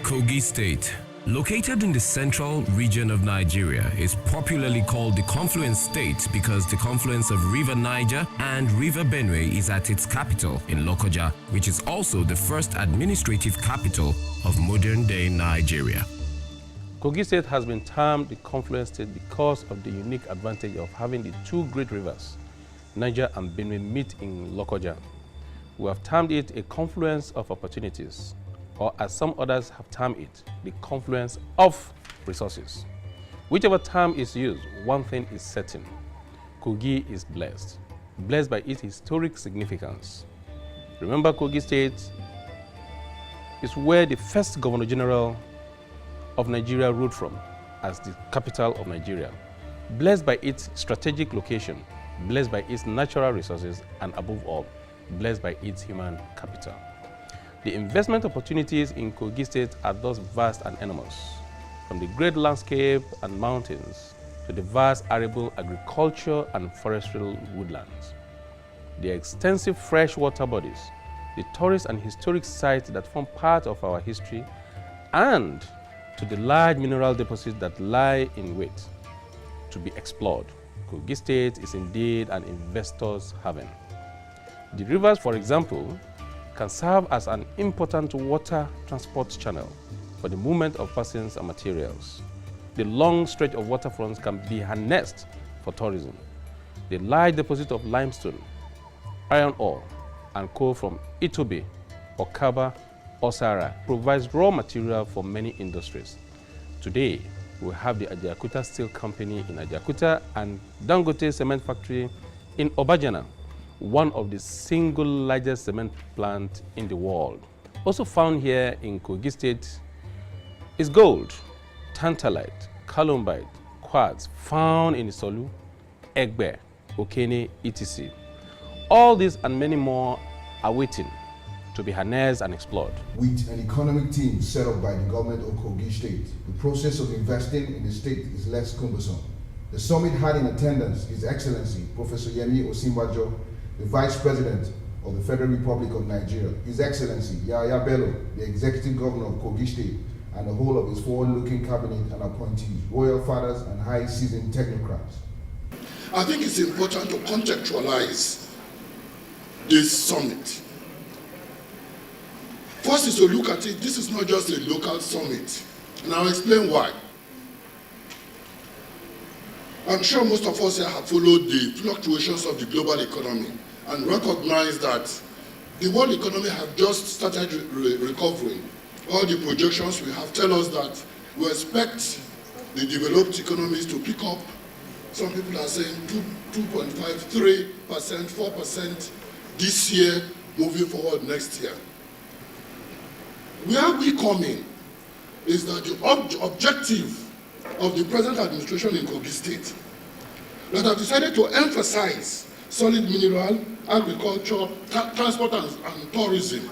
Kogi State, located in the central region of Nigeria, is popularly called the Confluence State because the confluence of River Niger and River Benue is at its capital in Lokoja, which is also the first administrative capital of modern-day Nigeria. Kogi State has been termed the Confluence State because of the unique advantage of having the two great rivers, Niger and Benue, meet in Lokoja. We have termed it a confluence of opportunities, or as some others have termed it, the confluence of resources. Whichever term is used, one thing is certain: Kogi is blessed by its historic significance. Remember, Kogi State is where the first Governor General of Nigeria ruled from as the capital of Nigeria. Blessed by its strategic location, blessed by its natural resources, and above all, blessed by its human capital. The investment opportunities in Kogi State are thus vast and enormous, from the great landscape and mountains to the vast arable agriculture and forestry woodlands, the extensive freshwater bodies, the tourist and historic sites that form part of our history, and to the large mineral deposits that lie in wait to be explored. Kogi State is indeed an investor's haven. The rivers, for example, can serve as an important water transport channel for the movement of persons and materials. The long stretch of waterfronts can be harnessed for tourism. The large deposit of limestone, iron ore, and coal from Itobe, Okaba, or Sara provides raw material for many industries. Today, we have the Ajaokuta Steel Company in Ajaokuta and Dangote Cement Factory in Obajana, one of the single largest cement plant in the world. Also found here in Kogi State is gold, tantalite, columbite, quartz found in Isolu, Egbe, Okene, etc. All these and many more are waiting to be harnessed and explored. With an economic team set up by the government of Kogi State, the process of investing in the state is less cumbersome. The summit had in attendance His Excellency Professor Yemi Osinbajo, the Vice President of the Federal Republic of Nigeria, His Excellency Yahaya Bello, the Executive Governor of Kogi State, and the whole of his forward-looking cabinet and appointees, royal fathers and high-seasoned technocrats. I think it's important to contextualize this summit. First is to look at it, this is not just a local summit, and I'll explain why. I'm sure most of us here have followed the fluctuations of the global economy and recognize that the world economy has just started recovering. All the projections we have tell us that we expect the developed economies to pick up. Some people are saying 2.5, 3%, 4% this year, moving forward next year. Where we come in is that the objective of the present administration in Kogi State that have decided to emphasize solid mineral, agriculture, transport and tourism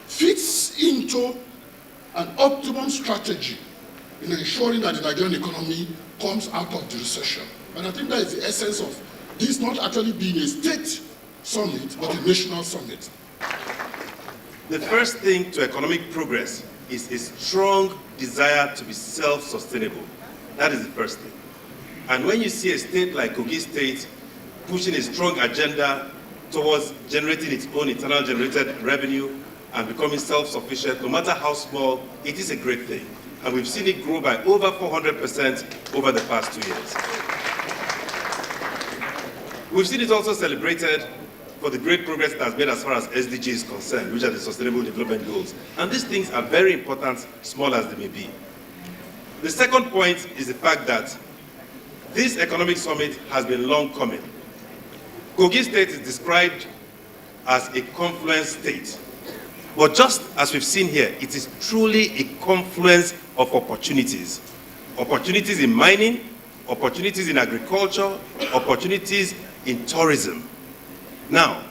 fits into an optimum strategy in ensuring that the Nigerian economy comes out of the recession. And I think that is the essence of this not actually being a state summit, but a national summit. The first thing to economic progress is a strong desire to be self-sustainable. That is the first thing. And when you see a state like Kogi State pushing a strong agenda towards generating its own internal generated revenue and becoming self-sufficient, no matter how small, it is a great thing. And we've seen it grow by over 400% over the past 2 years. We've seen it also celebrated for the great progress that has made as far as SDG is concerned, which are the Sustainable Development Goals. And these things are very important, small as they may be. The second point is the fact that this economic summit has been long coming. Kogi State is described as a confluence state. But just as we've seen here, it is truly a confluence of opportunities. Opportunities in mining, opportunities in agriculture, opportunities in tourism. Now,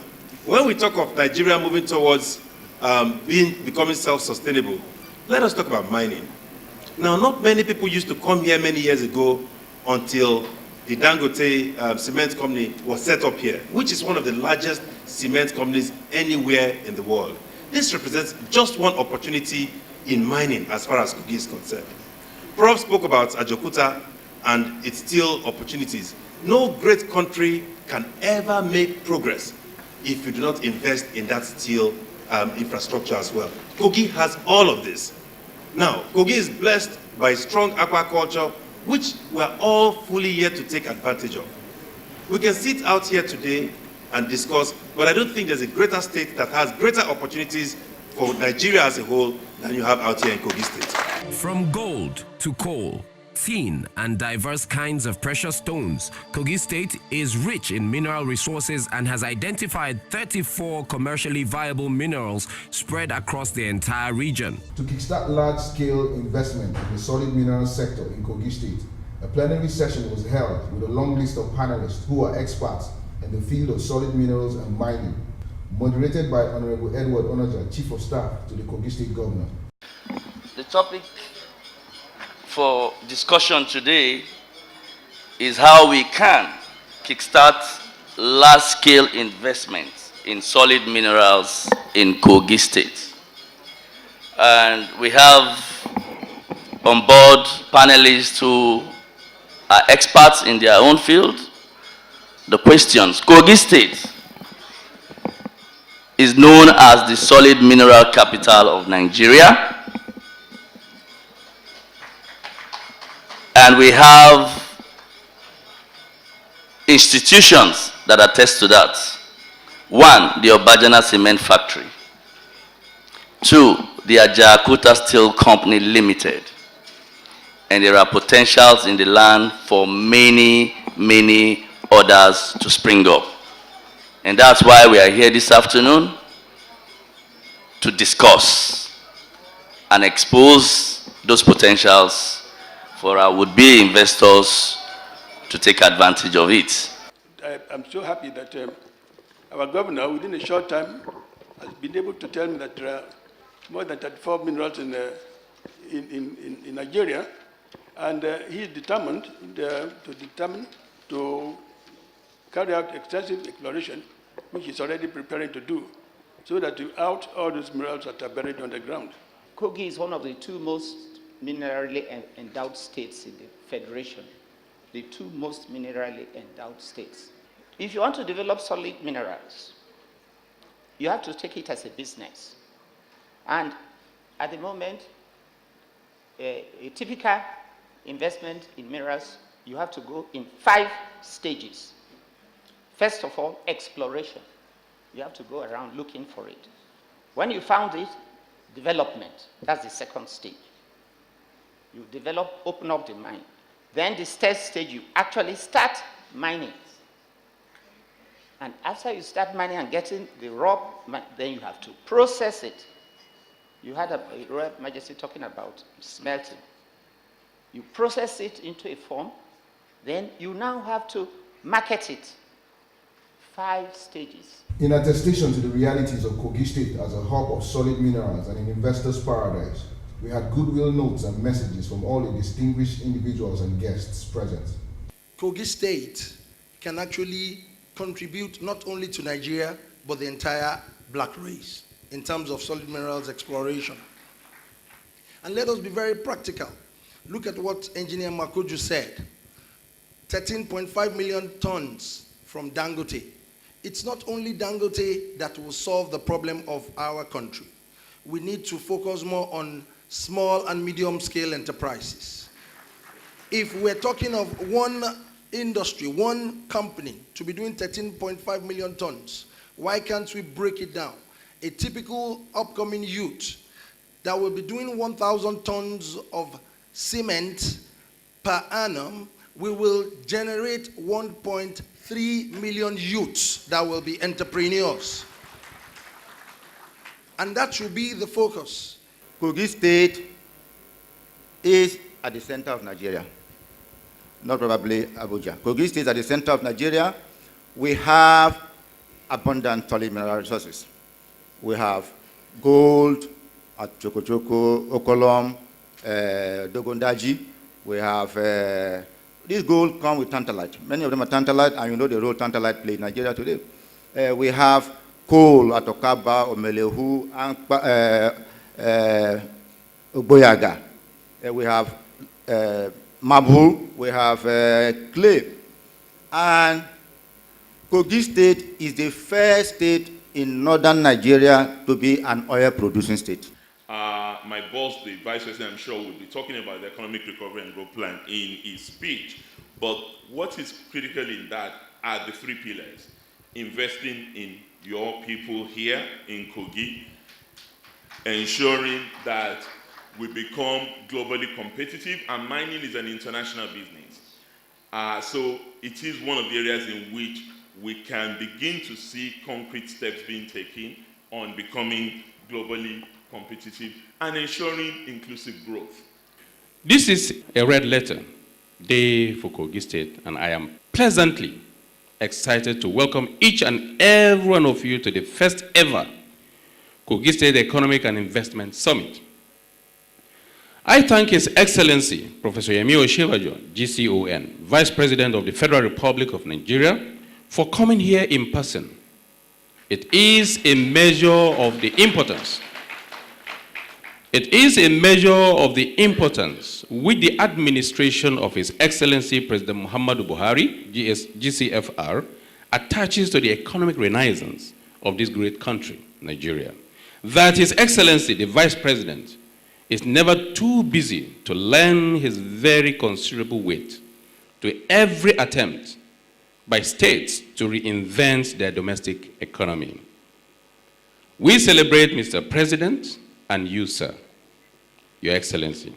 when we talk of Nigeria moving towards becoming self-sustainable, let us talk about mining. Now, not many people used to come here many years ago until the Dangote cement company was set up here, which is one of the largest cement companies anywhere in the world. This represents just one opportunity in mining as far as Kogi is concerned. Prof spoke about Ajokuta and its steel opportunities. No great country can ever make progress if you do not invest in that steel infrastructure as well. Kogi has all of this. Now, Kogi is blessed by strong aquaculture, which we're all fully yet to take advantage of. We can sit out here today and discuss, but I don't think there's a greater state that has greater opportunities for Nigeria as a whole than you have out here in Kogi State. From gold to coal, tin and diverse kinds of precious stones, Kogi State is rich in mineral resources and has identified 34 commercially viable minerals spread across the entire region. To kickstart large-scale investment in the solid minerals sector in Kogi State, a plenary session was held with a long list of panelists who are experts in the field of solid minerals and mining, moderated by Honorable Edward Onaja, Chief of Staff to the Kogi State Governor. The topic for discussion today is how we can kickstart large-scale investments in solid minerals in Kogi State. And we have on board panelists who are experts in their own field. The questions: Kogi State is known as the solid mineral capital of Nigeria. And we have institutions that attest to that. One, the Obajana Cement Factory. Two, the Ajakuta Steel Company Limited. And there are potentials in the land for many, many others to spring up. And that's why we are here this afternoon to discuss and expose those potentials for our would-be investors to take advantage of it. I'm so happy that our governor, within a short time, has been able to tell me that there are more than 34 minerals in Nigeria, and he is determined to carry out extensive exploration, which he's already preparing to do, so that to out all those minerals that are buried underground. Kogi is one of the two most minerally endowed states in the Federation, the two most minerally endowed states. If you want to develop solid minerals, you have to take it as a business. And at the moment, a typical investment in minerals, you have to go in 5 stages. First of all, exploration. You have to go around looking for it. When you found it, development. That's the second stage. You develop, open up the mine. Then the third stage, you actually start mining. And after you start mining and getting the raw, then you have to process it. You had a Royal Majesty talking about smelting. You process it into a form, then you now have to market it. 5 stages. In attestation to the realities of Kogi State as a hub of solid minerals and an investor's paradise, we had goodwill notes and messages from all the distinguished individuals and guests present. Kogi State can actually contribute not only to Nigeria, but the entire black race in terms of solid minerals exploration. And let us be very practical. Look at what Engineer Makoju said. 13.5 million tons from Dangote. It's not only Dangote that will solve the problem of our country. We need to focus more on small and medium scale enterprises. If we're talking of one industry, one company to be doing 13.5 million tons, why can't we break it down? A typical upcoming youth that will be doing 1,000 tons of cement per annum, we will generate 1.3 million youths that will be entrepreneurs. And that should be the focus. Kogi State is at the center of Nigeria, not probably Abuja. Kogi State is at the center of Nigeria. We have abundant solid mineral resources. We have gold at Chokochoko, Okolom, Dogondaji. We have, these gold come with tantalite. Many of them are tantalite, and you know the role tantalite plays in Nigeria today. We have coal at Okaba, Omelehu, Boyaga, we have Mabu, we have clay. And Kogi State is the first state in northern Nigeria to be an oil-producing state. My boss, the Vice President, I'm sure, will be talking about the Economic Recovery and Growth Plan in his speech. But what is critical in that are the three pillars. Investing in your people here in Kogi, ensuring that we become globally competitive, and mining is an international business. So it is one of the areas in which we can begin to see concrete steps being taken on becoming globally competitive and ensuring inclusive growth. This is a red letter day for Kogi State, and I am pleasantly excited to welcome each and every one of you to the first ever Kogi State Economic and Investment Summit. I thank His Excellency, Professor Yemi Oshibajo, GCON, Vice President of the Federal Republic of Nigeria, for coming here in person. It is a measure of the importance. It is a measure of the importance which the administration of His Excellency President Muhammadu Buhari, GCFR, attaches to the economic renaissance of this great country, Nigeria. That His Excellency, the Vice President, is never too busy to lend his very considerable weight to every attempt by states to reinvent their domestic economy. We celebrate Mr. President and you, sir, Your Excellency.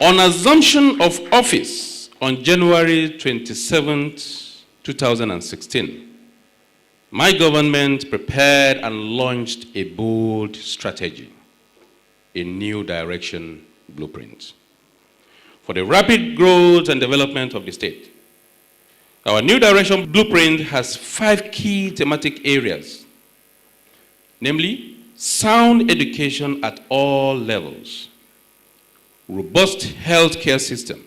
On assumption of office on January 27th, 2016, my government prepared and launched a bold strategy, a new direction blueprint for the rapid growth and development of the state. Our new direction blueprint has 5 key thematic areas, namely sound education at all levels, robust healthcare system,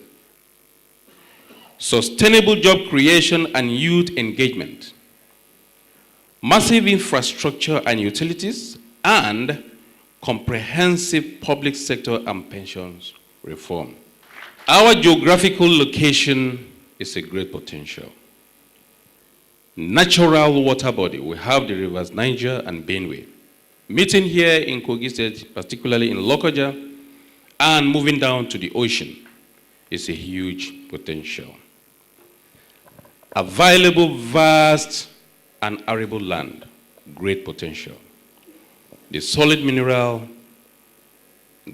sustainable job creation and youth engagement, massive infrastructure and utilities, and comprehensive public sector and pensions reform. Our geographical location is a great potential. Natural water body, we have the rivers Niger and Benue. Meeting here in Kogi State, particularly in Lokoja, and moving down to the ocean is a huge potential. Available vast and arable land, great potential. The solid mineral,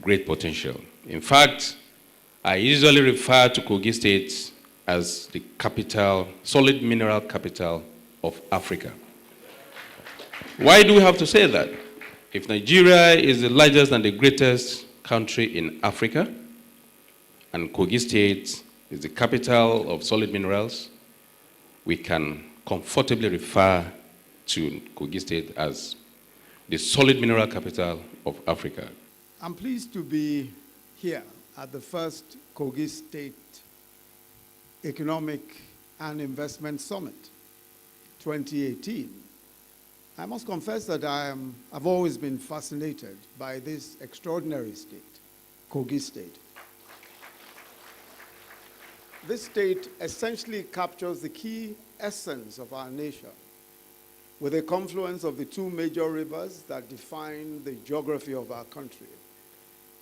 great potential. In fact, I usually refer to Kogi State as the capital, solid mineral capital of Africa. Why do we have to say that? If Nigeria is the largest and the greatest country in Africa, and Kogi State is the capital of solid minerals, we can comfortably refer to Kogi State as the solid mineral capital of Africa. I'm pleased to be here at the first Kogi State Economic and Investment Summit 2018. I must confess that I've always been fascinated by this extraordinary state, Kogi State. This state essentially captures the key essence of our nation, with a confluence of the 2 major rivers that define the geography of our country,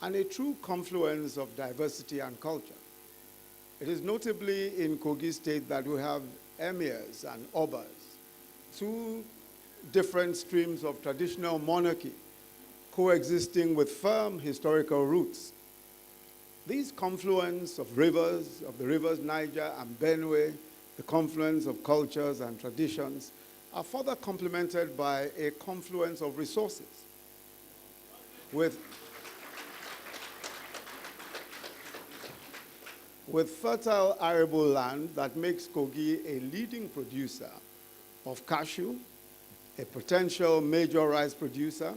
and a true confluence of diversity and culture. It is notably in Kogi State that we have emirs and obas, 2 different streams of traditional monarchy coexisting with firm historical roots. These confluence of the rivers Niger and Benue, the confluence of cultures and traditions, are further complemented by a confluence of resources with fertile arable land that makes Kogi a leading producer of cashew, a potential major rice producer,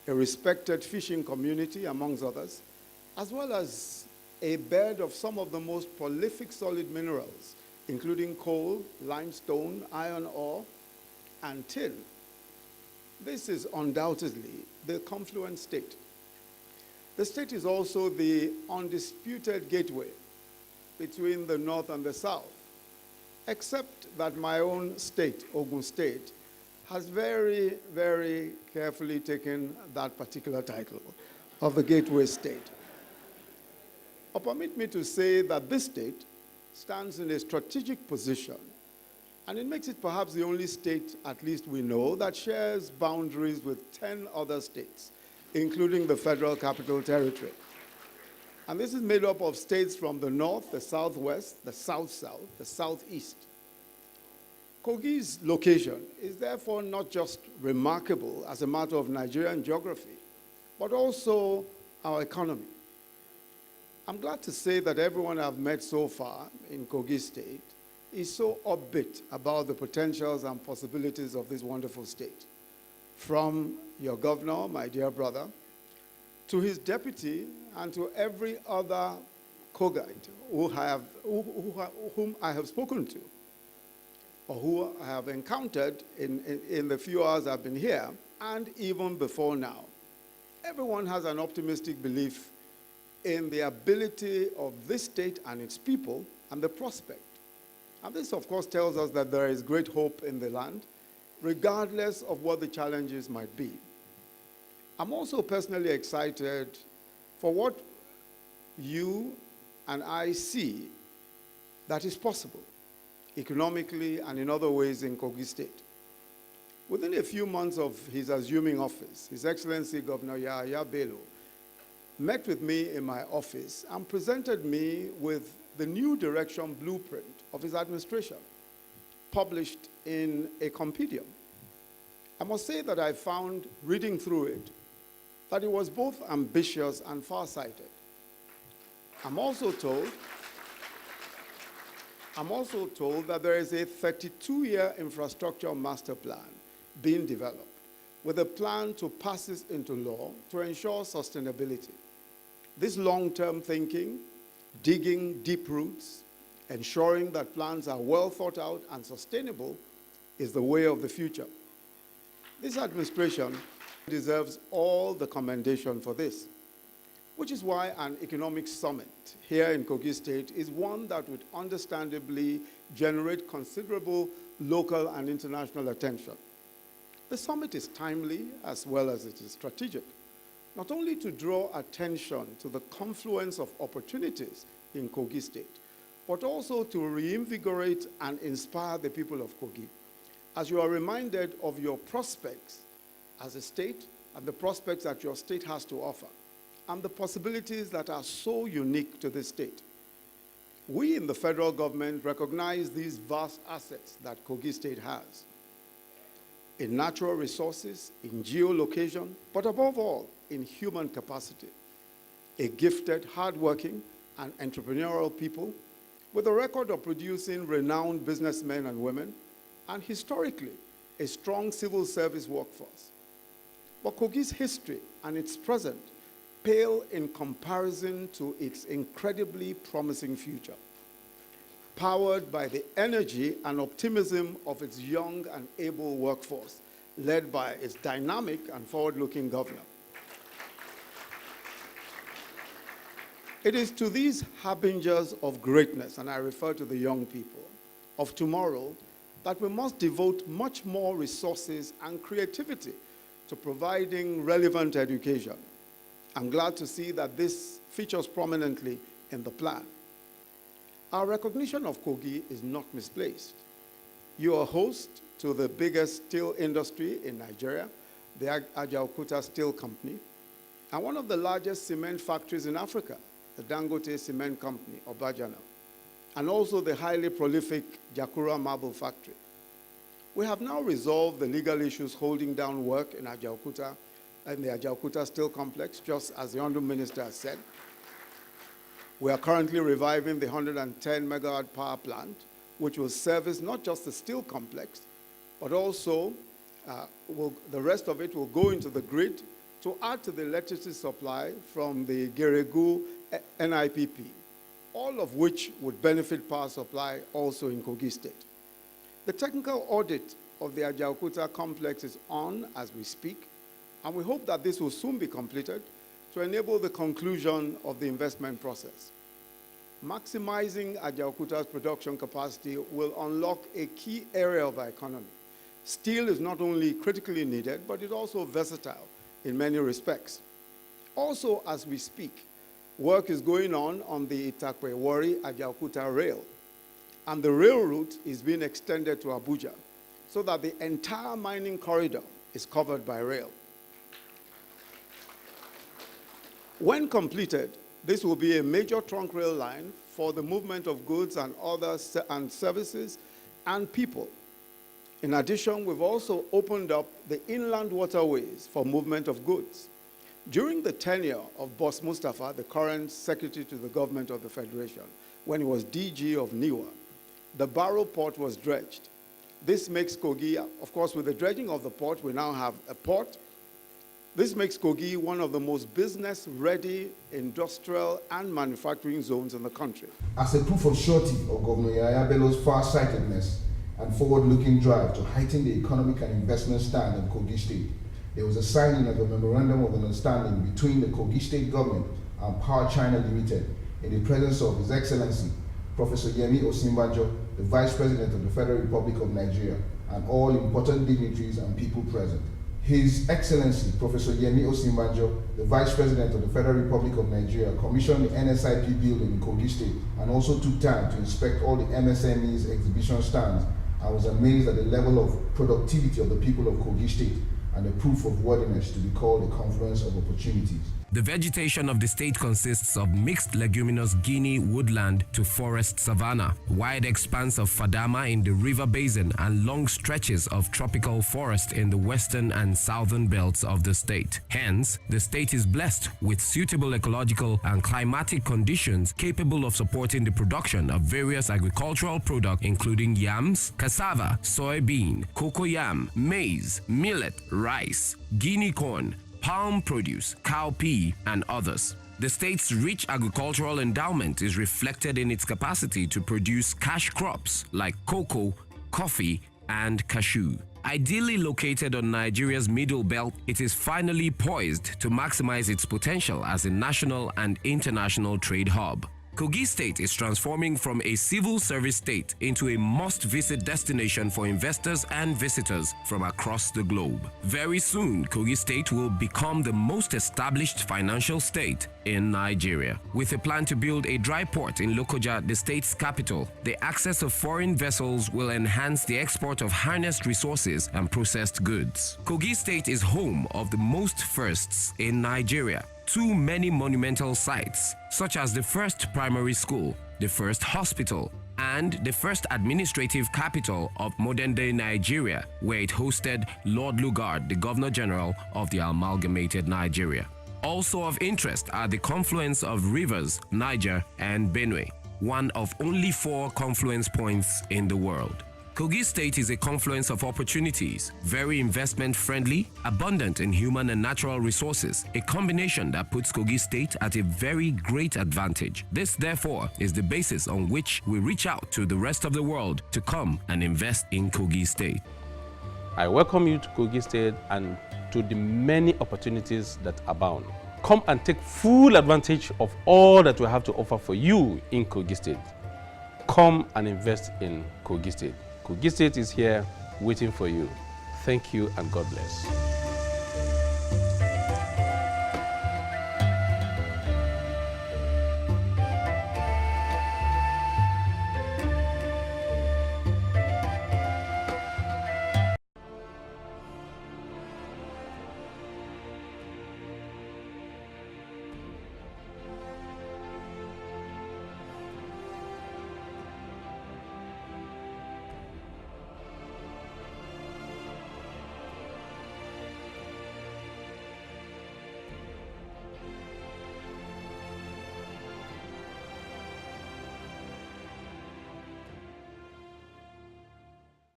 a respected fishing community, amongst others, as well as a bed of some of the most prolific solid minerals, including coal, limestone, iron ore, and tin. This is undoubtedly the confluent state. The state is also the undisputed gateway between the north and the south, except that my own state, Ogun State, has very, very carefully taken that particular title of the gateway state. Or permit me to say that this state stands in a strategic position, and it makes it perhaps the only state, at least we know, that shares boundaries with 10 other states, including the Federal Capital Territory. And this is made up of states from the north, the southwest, the south-south, the southeast. Kogi's location is therefore not just remarkable as a matter of Nigerian geography, but also our economy. I'm glad to say that everyone I've met so far in Kogi State is so upbeat about the potentials and possibilities of this wonderful state. From your governor, my dear brother, to his deputy, and to every other Kogite whom I have spoken to, or who I have encountered in the few hours I've been here, and even before now. Everyone has an optimistic belief in the ability of this state and its people and the prospect. And this, of course, tells us that there is great hope in the land, regardless of what the challenges might be. I'm also personally excited for what you and I see that is possible, economically and in other ways in Kogi State. Within a few months of his assuming office, His Excellency Governor Yahaya Bello met with me in my office and presented me with the new direction blueprint of his administration, published in a compendium. I must say that I found, reading through it, that it was both ambitious and far-sighted. I'm also told that there is a 32-year infrastructure master plan being developed with a plan to pass this into law to ensure sustainability. This long-term thinking, digging deep roots, ensuring that plans are well thought out and sustainable is the way of the future. This administration deserves all the commendation for this, which is why an economic summit here in Kogi State is one that would understandably generate considerable local and international attention. The summit is timely as well as it is strategic, not only to draw attention to the confluence of opportunities in Kogi State, but also to reinvigorate and inspire the people of Kogi, as you are reminded of your prospects as a state and the prospects that your state has to offer, and the possibilities that are so unique to this state. We in the federal government recognize these vast assets that Kogi State has in natural resources, in geolocation, but above all, in human capacity. A gifted, hardworking, and entrepreneurial people with a record of producing renowned businessmen and women, and historically, a strong civil service workforce. But Kogi's history and its present pale in comparison to its incredibly promising future, powered by the energy and optimism of its young and able workforce, led by its dynamic and forward-looking governor. It is to these harbingers of greatness, and I refer to the young people, of tomorrow, that we must devote much more resources and creativity to providing relevant education. I'm glad to see that this features prominently in the plan. Our recognition of Kogi is not misplaced. You are host to the biggest steel industry in Nigeria, the Ajaokuta Steel Company, and one of the largest cement factories in Africa, the Dangote Cement Company, Obajana, and also the highly prolific Jakura Marble Factory. We have now resolved the legal issues holding down work in Ajaokuta and the Ajaokuta Steel Complex, just as the Honorable Minister has said. We are currently reviving the 110 megawatt power plant, which will service not just the steel complex, but also the rest of it will go into the grid to add to the electricity supply from the Geregu NIPP, all of which would benefit power supply also in Kogi State. The technical audit of the Ajaokuta complex is on as we speak, and we hope that this will soon be completed to enable the conclusion of the investment process. Maximizing Ajaokuta's production capacity will unlock a key area of our economy. Steel is not only critically needed, but it's also versatile in many respects. Also, as we speak, work is going on the Itakwe-Warri-Ajaokuta rail, and the rail route is being extended to Abuja so that the entire mining corridor is covered by rail. When completed, this will be a major trunk rail line for the movement of goods and services and people. In addition, we've also opened up the inland waterways for movement of goods. During the tenure of Boss Mustafa, the current secretary to the government of the Federation, when he was DG of NIWA, the Barrow port was dredged. This makes Kogi, of course, with the dredging of the port, we now have a port. This makes Kogi one of the most business-ready industrial and manufacturing zones in the country. As a proof of surety of Governor Yahaya Bello's far-sightedness and forward-looking drive to heighten the economic and investment stand of Kogi State, there was a signing of a memorandum of understanding between the Kogi State government and Power China Limited in the presence of His Excellency Professor Yemi Osinbajo, the Vice President of the Federal Republic of Nigeria, and all important dignitaries and people present. His Excellency Professor Yemi Osinbajo, the Vice President of the Federal Republic of Nigeria, commissioned the NSIP building in Kogi State and also took time to inspect all the MSMEs exhibition stands. I was amazed at the level of productivity of the people of Kogi State and the proof of worthiness to be called a confluence of opportunities. The vegetation of the state consists of mixed leguminous Guinea woodland to forest savanna, wide expanse of Fadama in the river basin, and long stretches of tropical forest in the western and southern belts of the state. Hence, the state is blessed with suitable ecological and climatic conditions capable of supporting the production of various agricultural products including yams, cassava, soybean, cocoyam, maize, millet, rice, Guinea corn, palm produce, cowpea, and others. The state's rich agricultural endowment is reflected in its capacity to produce cash crops like cocoa, coffee, and cashew. Ideally located on Nigeria's middle belt, it is finally poised to maximize its potential as a national and international trade hub. Kogi State is transforming from a civil service state into a must-visit destination for investors and visitors from across the globe. Very soon, Kogi State will become the most established financial state in Nigeria. With a plan to build a dry port in Lokoja, the state's capital, the access of foreign vessels will enhance the export of harnessed resources and processed goods. Kogi State is home of the most firsts in Nigeria. Too many monumental sites, such as the first primary school, the first hospital, and the first administrative capital of modern-day Nigeria, where it hosted Lord Lugard, the Governor General of the amalgamated Nigeria. Also of interest are the confluence of rivers Niger and Benue, one of only 4 confluence points in the world. Kogi State is a confluence of opportunities, very investment-friendly, abundant in human and natural resources, a combination that puts Kogi State at a very great advantage. This, therefore, is the basis on which we reach out to the rest of the world to come and invest in Kogi State. I welcome you to Kogi State and to the many opportunities that abound. Come and take full advantage of all that we have to offer for you in Kogi State. Come and invest in Kogi State. Kogi State is here waiting for you. Thank you and God bless.